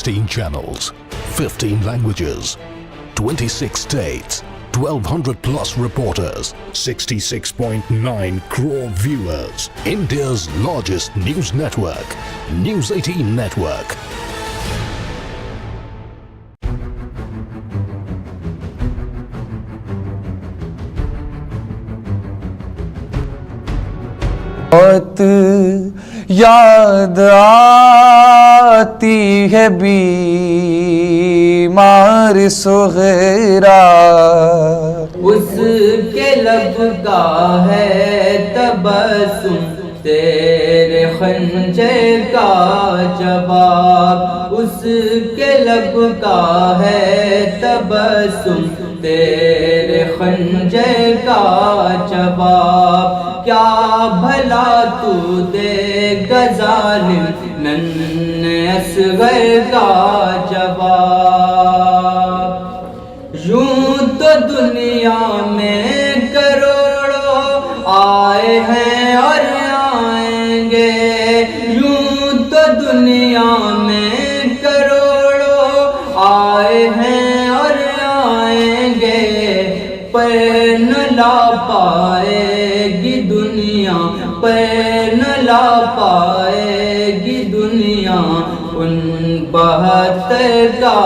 16 channels, 15 languages, 26 states, 1200 plus reporters, 66.9 crore viewers. India's largest news network, News 18 Network. بہت یاد آتی ہے بیمار صغیرہ، اس کے لب کا ہے تبسم تیرے خنجر کا جواب، اس کے لب کا ہے تبسم تیرے خنجر کا جواب، کیا بھلا تو دے گا ظالم ننھے اصغر کا جواب۔ یوں تو دنیا میں کروڑوں آئے ہیں اور آئیں گے، یوں تو دنیا میں کروڑوں آئے ہیں اور آئیں گے، پر نہ لا پائے گی دنیا، پر نہ لا پائے گی دنیا ان 72 کا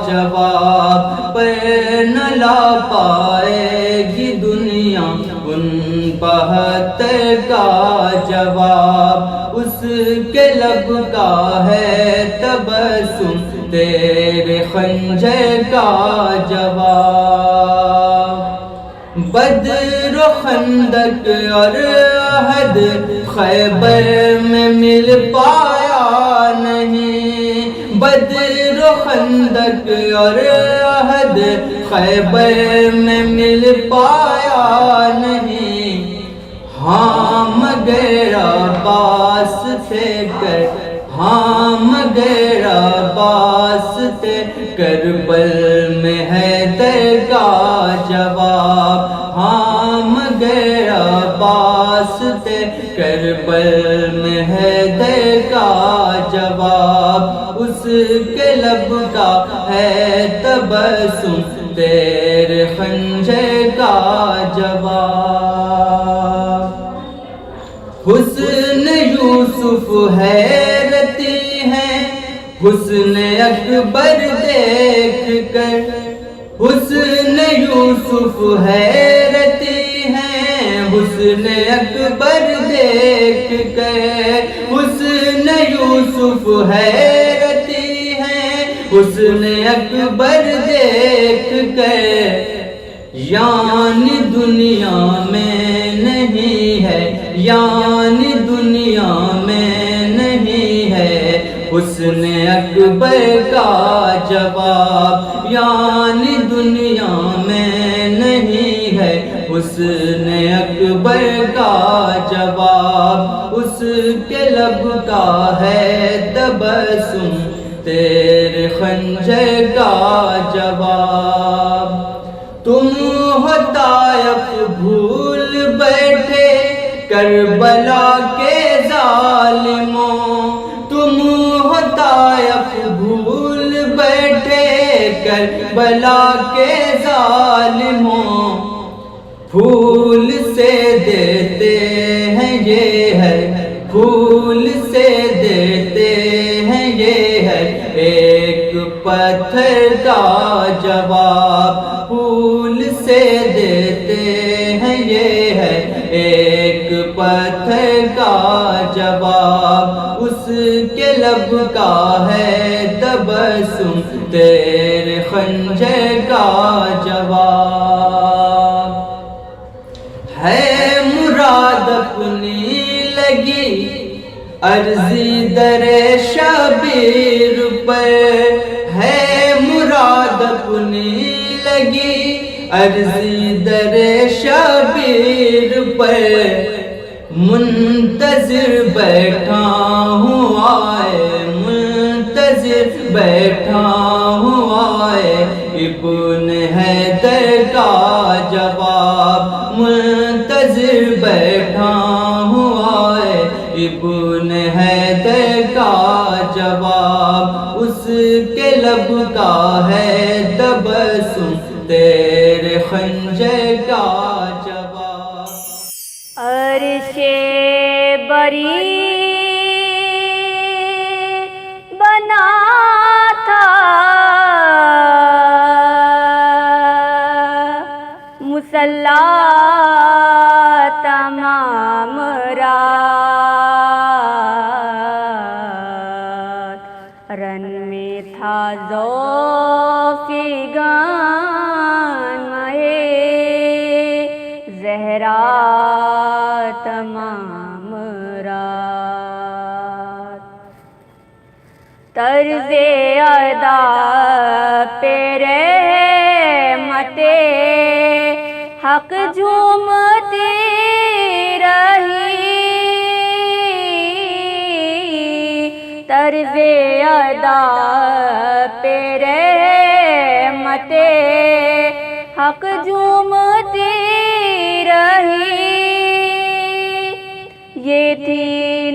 جواب، پر نہ لا پائے گی دنیا ان 72 کا جواب، اس کے لب کا ہے تبسم تیرے خنجر کا جواب۔ بدر و خندق اور احد خیبر میں مل پایا نہیں، بدر و خندق اور احد خیبر میں مل پایا نہیں، ہاں مگر عباس تھے ہاں مگر عباس تھے کربل میں حیدر کا جواب، ہاں مگر عباس تھے کربل میں حیدر کا جواب، اس کے لب کا ہے تبسم تیرے خنجر کا جواب۔ حسن یوسف حیرتی ہے حسن اکبر دیکھ کر، حسن یوسف حیرتی ہے حسن اکبر دیکھ کر، حسن یوسف حیرتی ہے حسن اکبر دیکھ کر، یعنی دنیا میں نہیں ہے، یعنی دنیا میں نہیں ہے حسن اکبر کا جواب، یعنی دنیا میں نہیں ہے حسن اکبر کا جواب، اس کے لب کا ہے تبسم تیرے خنجر کا جواب۔ تم ہو طائف بھول بیٹھے کربلا کے ظالموں، تم ہو طائف بھول بیٹھے کربلا کے ظالموں، پھول سے دیتے ہیں یہ ہے پھول سے دیتے ہیں یہ ہے ایک پتھر کا جواب، پھول سے دیتے ہیں یہ ہے ایک پتھر کا جواب، اس کے لب کا ہے تبسم تیرے خنجر کا جواب۔ ہے مراد اپنی لگی عرضی در شبیر پر، ہے مراد اپنی لگی عرضی در شبیر پر، منتظر بیٹھا ہوں آئے منتظر بیٹھا ہوں آئے ابن حیدر کا جواب، منتظر بیٹھا ہوں آئے ابن حیدر کا جواب، اس کے لب کا ہے تبسم تیرے خنجر کا جواب. عرش بری بنا تھا مصلی تمام رات، رن میں تھا ذوق گان مہے زہرا تمام رات. طرز ادا پہ رحمت حق جھومتی رہی، طرز ادا پہ رحمت حق جھومتی رہی. یہ تھی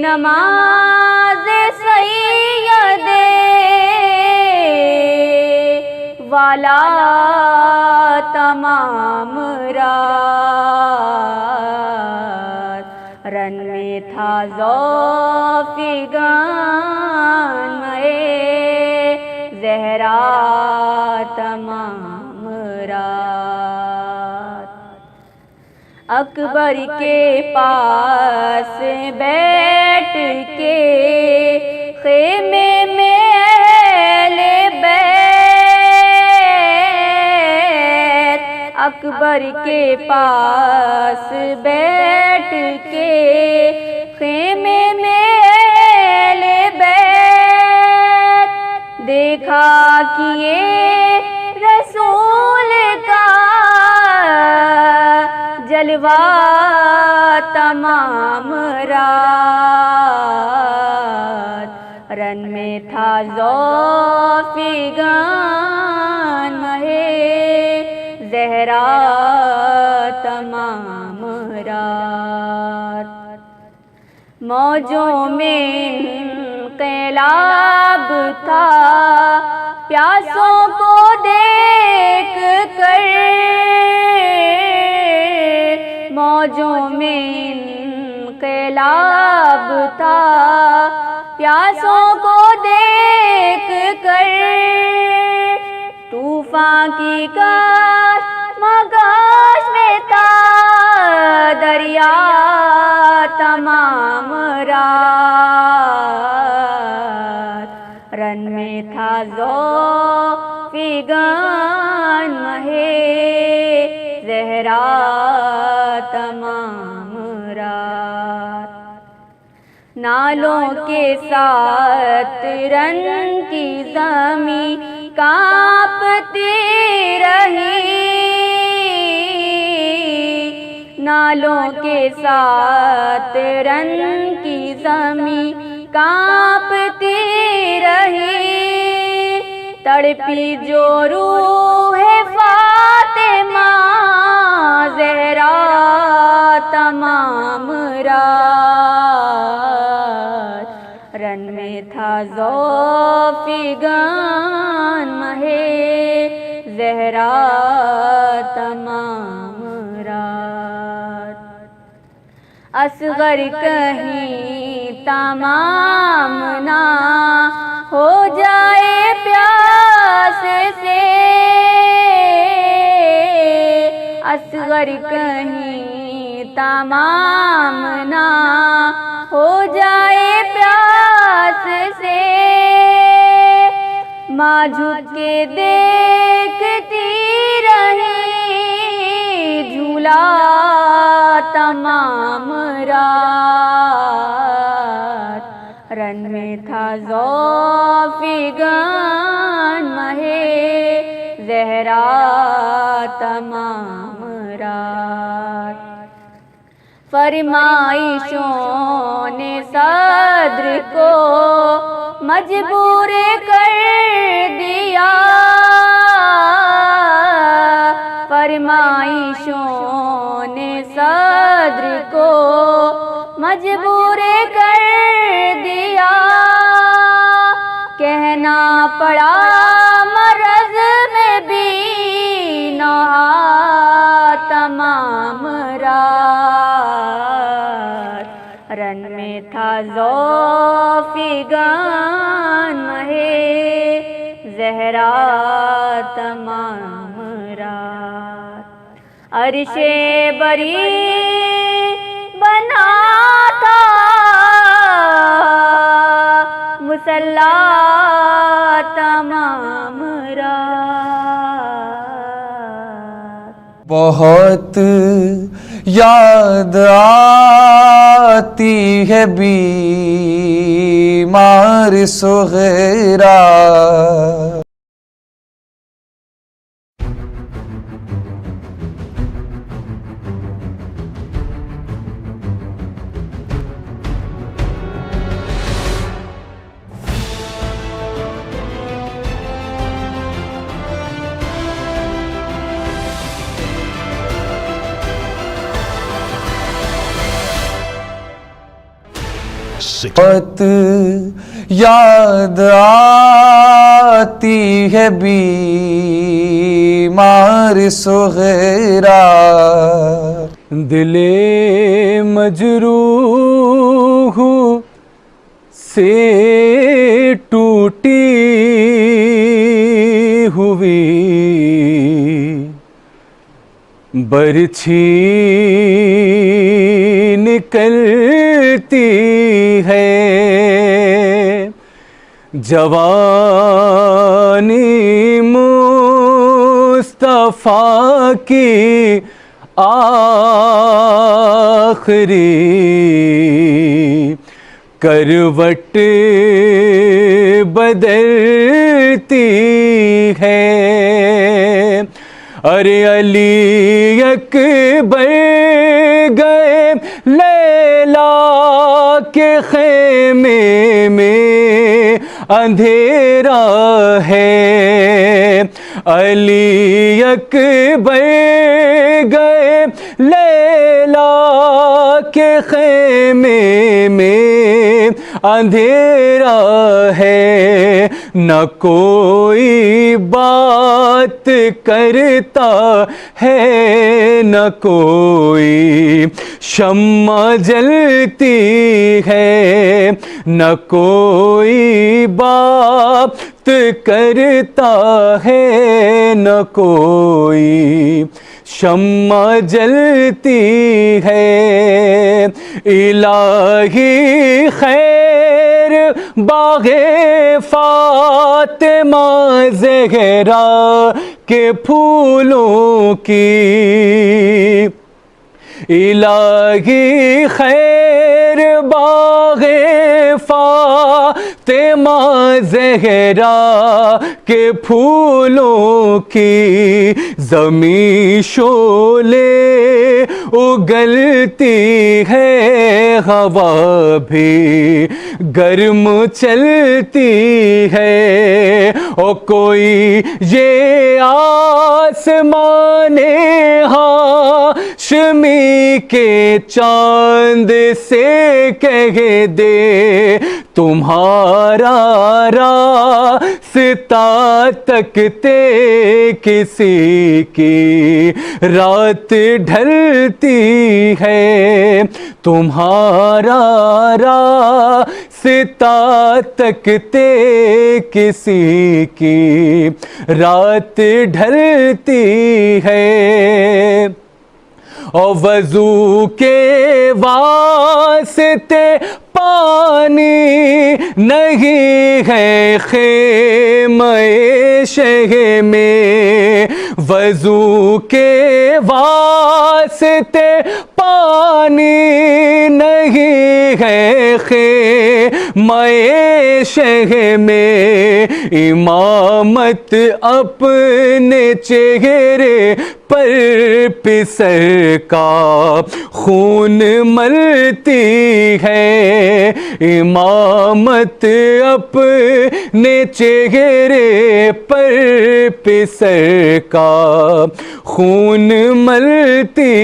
نماز سید والا تمام رات، رن میں تھا ذوق گان مئے زہرا تمام رات. اکبر کے پاس بیٹھ کے خیمے میں اہل بیت، اکبر کے پاس بیٹھ کے خیمے میں اہل بیت، دیکھا کہ یہ رسول کا جلوہ تمام رات، رن میں تھا ذوق گان مہے زہرا تمام رات. موجوں میں انقلاب تھا پیاسوں کو دیکھ کر، موجوں میں انقلاب تھا پیاسوں کو دیکھ کر. طوفان کی کاش مگاش میں تھا دریا تمام رات، رن میں تھا ذوق گان مہے زہرا تمام رات. نالوں کے ساتھ رن کی زمین کانپتی رہی، نالوں کے ساتھ رن کی زمین کانپتی رہی. تڑپی جو روح فاطمہ زہرا تمام رات، رن میں تھا ذوق گان مہے زہرا تمام رات. اصغر کہیں تمام نہ ہو جائے پیاس سے، اصغر کہیں تمام نہ ہو جائے پیاس سے. ماں جھک کے دیکھتی رہی جھولا تمام رات، رن میں تھا ذوق گان مہے زہرا تمام رات. فرمائشوں نے صدر کو مجبور کر دیا، فرمائشوں نے صدر کو مجبور کر دیا. کہنا پڑا مرض میں بھی نہا تمام رات، رن میں تھا ذوفگان مہے زہرا تمام رات، عرش بری بنا تھا مصلا تمام رات، بہت یاد آتی ہے بیمار صغیرہ، بہت یاد آتی ہے بیمار صغیرہ، دل مجروح سے ٹوٹی ہوئی برچھی نکلتی ہے، جوانی مصطفیٰ کی آخری کروٹ بدلتی ہے، ارے علی اکبر گئے لیلا کے خیمے میں اندھیرا ہے، علی اکبر گئے لیلا کے خیمے میں اندھیرا ہے، نہ کوئی بات کرتا ہے، نہ کوئی شمع جلتی ہے، نہ کوئی بات کرتا ہے، نہ کوئی شمع جلتی ہے، الہی خیر باغ فاطمہ زہرا کے پھولوں کی، الہی خیر باغ فاطمہ زہرا کے پھولوں کی، زمین شعلے اگلتی ہے، ہوا بھی گرم چلتی ہے، اور کوئی یہ آسمان ہاشمی کے چاند سے کہہ دے، تمہارا راستہ تکتے کسی کی رات ڈھلتی ہے، تمہارا راستہ تکتے کسی کی رات ڈھلتی ہے، اور وضو کے واسطے پانی نہیں ہے خیمہ شہ میں، وضو کے واسطے پانی نہیں ہے خیمہ شہ میں، امامت اپنے چہرے پر پسر کا خون ملتی ہے، امامت اپنے چہرے پر پسر کا خون ملتی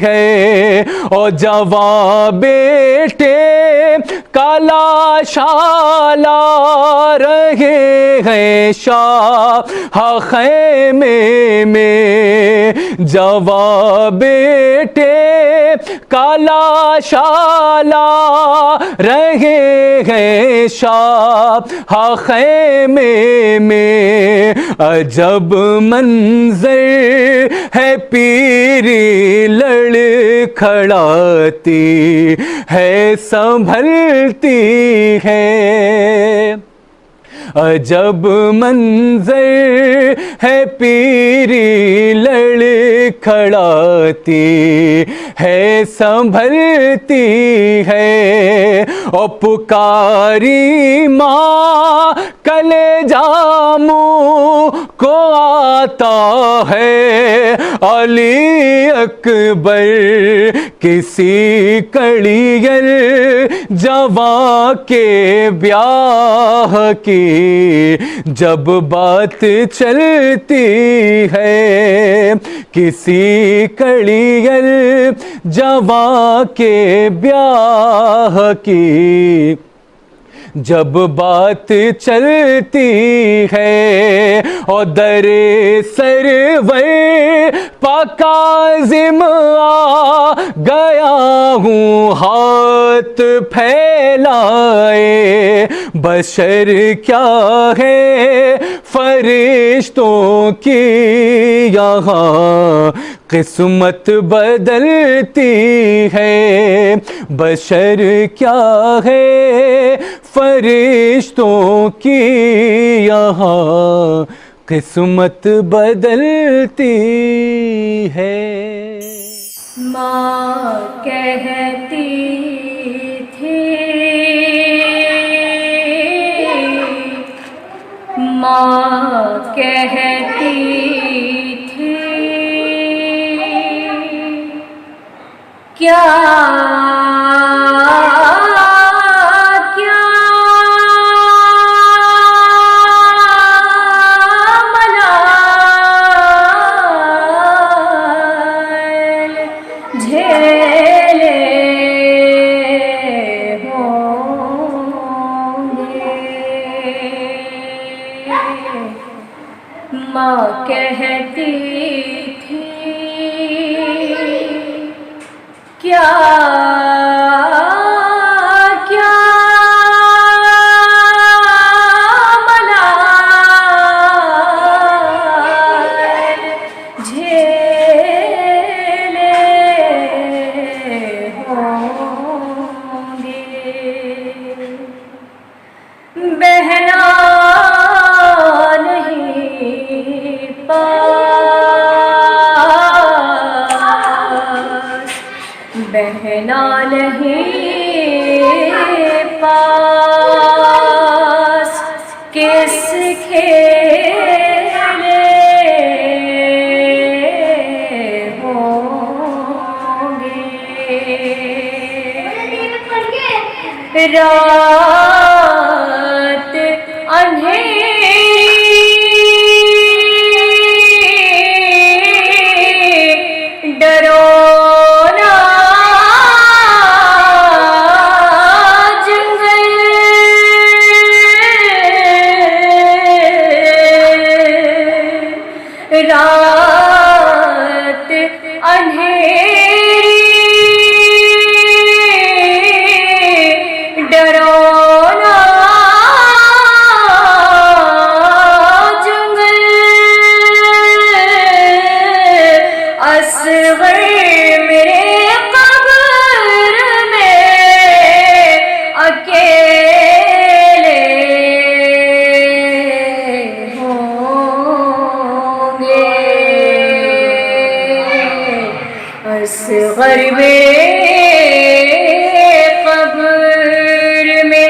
ہے، اور جواب بیٹے کالا شالا رہے ہیں شاہ خیمے میں، جواب بیٹے کالا شالا رہے ہیں شاہ خیمے میں، عجب منظر ہے پیری لڑکھڑاتی ہے سنبھلتی ہے، عجب منظر ہے پیری لڑکھڑاتی ہے سنبھلتی ہے، اور پکاری ماں کلیجہ منہ کو آتا ہے، علی اکبر کسی کڑیل جواں کے بیاہ کی جب بات چلتی ہے، کسی کڑیل جواں کے بیاہ کی جب بات چلتی ہے، اور در سرور پاک کاظم آ گیا ہوں ہاتھ پھیلائے، بشر کیا ہے فرشتوں کی یہاں قسمت بدلتی ہے، بشر کیا ہے فرشتوں کی یہاں قسمت بدلتی ہے۔ ماں کہتی تھی، ماں کہتی تھی، کیا ماں کہتی تھی، کیا کیا ملال جھیلے ہوں گے، بہنا بہنا نہیں پاس کس کھیلے ہوں گے، رات اندھیری ڈرو رات اندھیری ڈرونا جنگل، اصغر میرے قبر میں اکیلے اصغر قبر میں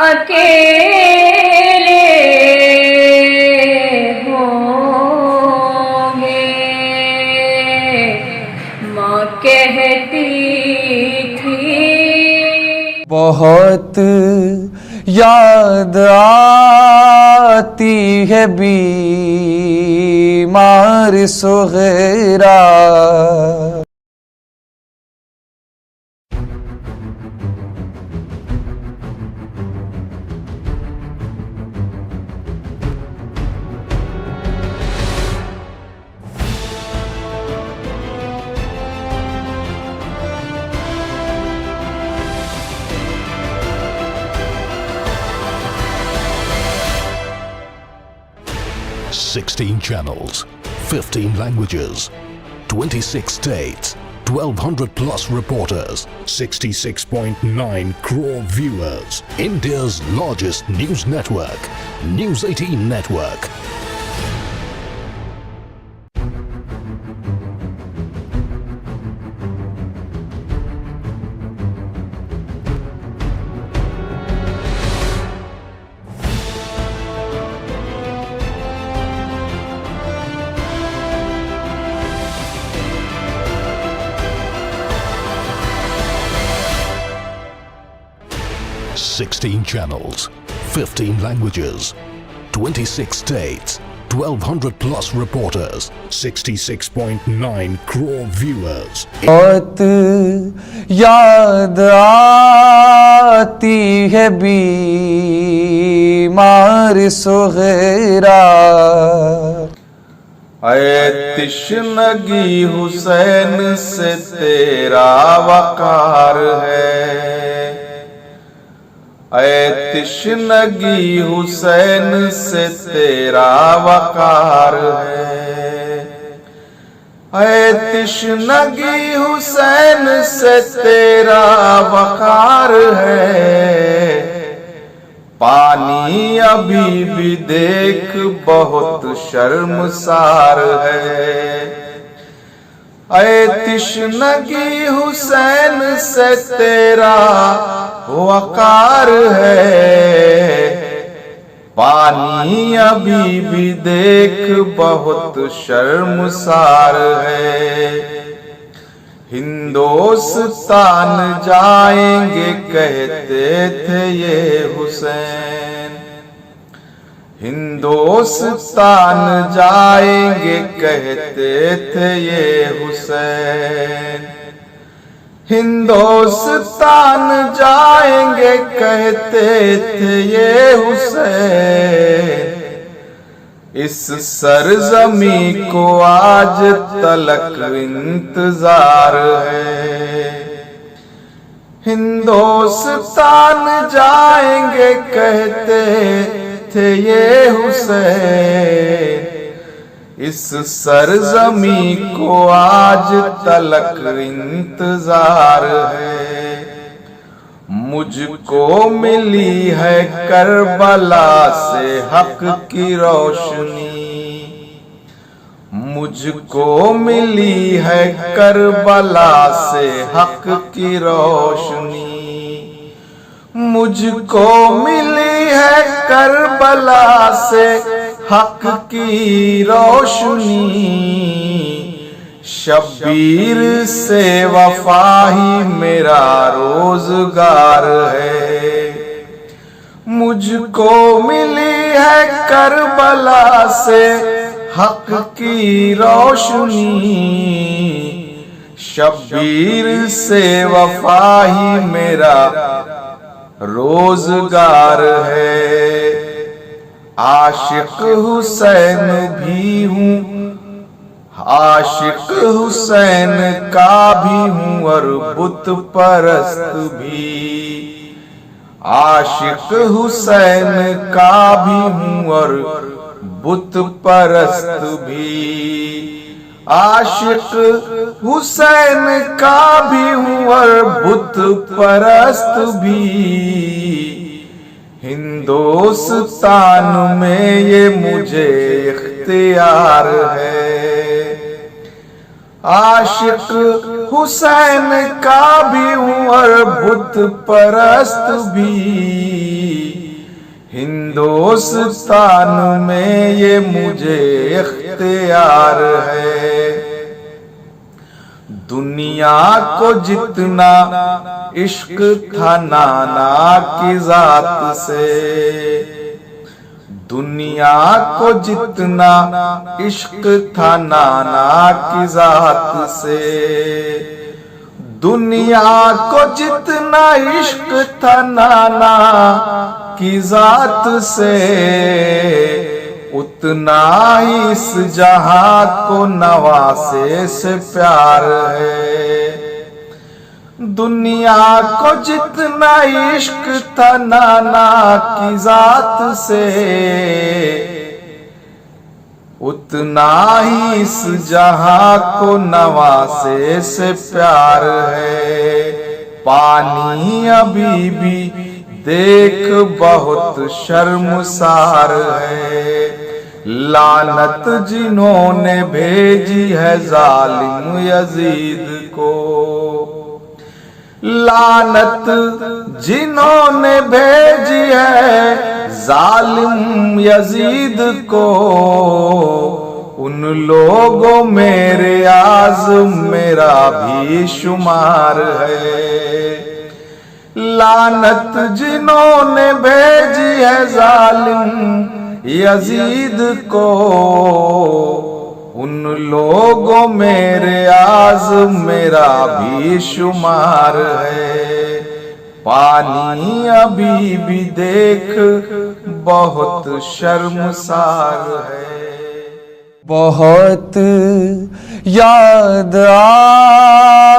اکیلے ہوں گے، بہت یاد آتی ہے بیمار صغیرہ. Sixteen channels, 15 languages, 26 states, 1200 plus reporters, 66.9 crore viewers. India's largest news network, News 18 Network. Sixteen channels, 15 languages, 26 states, 1200 plus reporters, 66.9 crore viewers. بہت یاد آتی ہے بیمار صغیرہ. اے تشنگی حسین سے تیرا وقار ہے. اے تشنگی حسین سے تیرا وقار ہے. اے تشنگی حسین سے تیرا وقار ہے. پانی ابھی بھی دیکھ بہت شرمسار ہے. اے تشنگی حسین سے تیرا وقار ہے. پانی ابھی بھی دیکھ بہت شرمسار ہے. ہندوستان جائیں گے کہتے تھے یہ حسین. ہندوستان جائیں گے کہتے تھے یہ حسین. ہندوستان جائیں گے کہتے تھے یہ حسین. اس سرزمین کو آج تلک انتظار ہے. ہندوستان جائیں گے کہتے تھے یہ حسین. اس سرزمین کو آج تلک انتظار ہے. مجھ کو ملی ہے کربلا سے حق کی روشنی. مجھ کو ملی ہے کربلا سے حق کی روشنی. مجھ کو ملی ہے کربلا سے حق کی روشنی. شبیر سے وفا ہی میرا روزگار ہے. مجھ کو ملی ہے کربلا سے حق کی روشنی. شبیر سے وفا ہی میرا روزگار ہے. عاشق حسین بھی ہوں, عاشق حسین کا بھی ہوں اور بت پرست بھی. عاشق حسین کا بھی ہوں اور بت پرست بھی. عاشق حسین کا بھی ہوں اور بت پرست بھی. ہندوستان میں یہ مجھے اختیار ہے. عاشق حسین کا بھی ہوں اور بت پرست بھی. ہندوستان میں یہ مجھے اختیار ہے. دنیا کو جتنا عشق تھا نانا کی ذات سے، دنیا کو جتنا عشق تھا نانا کی ذات سے، دنیا کو جتنا عشق تھا نانا کی ذات سے، اتنا ہی اس جہاں کو نواسے سے پیار ہے۔ دنیا کو جتنا عشق تھا نانا کی ذات سے، اتنا ہی اس جہاں کو نواسے سے پیار ہے۔ پانی ابھی بھی دیکھ بہت شرمسار ہے، لعنت جنہوں نے بھیجی ہے ظالم یزید کو، لعنت جنہوں نے بھیجی ہے ظالم یزید کو، ان لوگوں میں ریاض میرا بھی شمار ہے۔ لعنت جنہوں نے بھیجی ہے ظالم یزید کو، ان لوگوں میں ریاض میرا بھی شمار ہے۔ پانی ابھی بھی دیکھ بہت شرمسار ہے۔ بہت یاد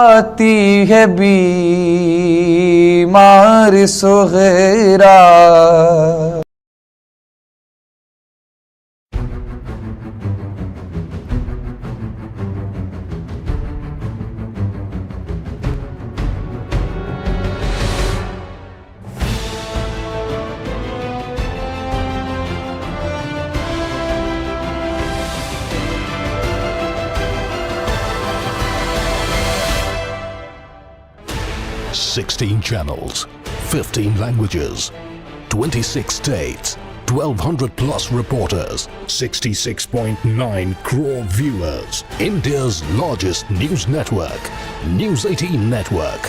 آتی ہے بیمار صغیرہ، $16 channels, 15 languages, 26 states, 1,200 plus reporters, 66.9 crore viewers. India's largest news network, News 18 Network.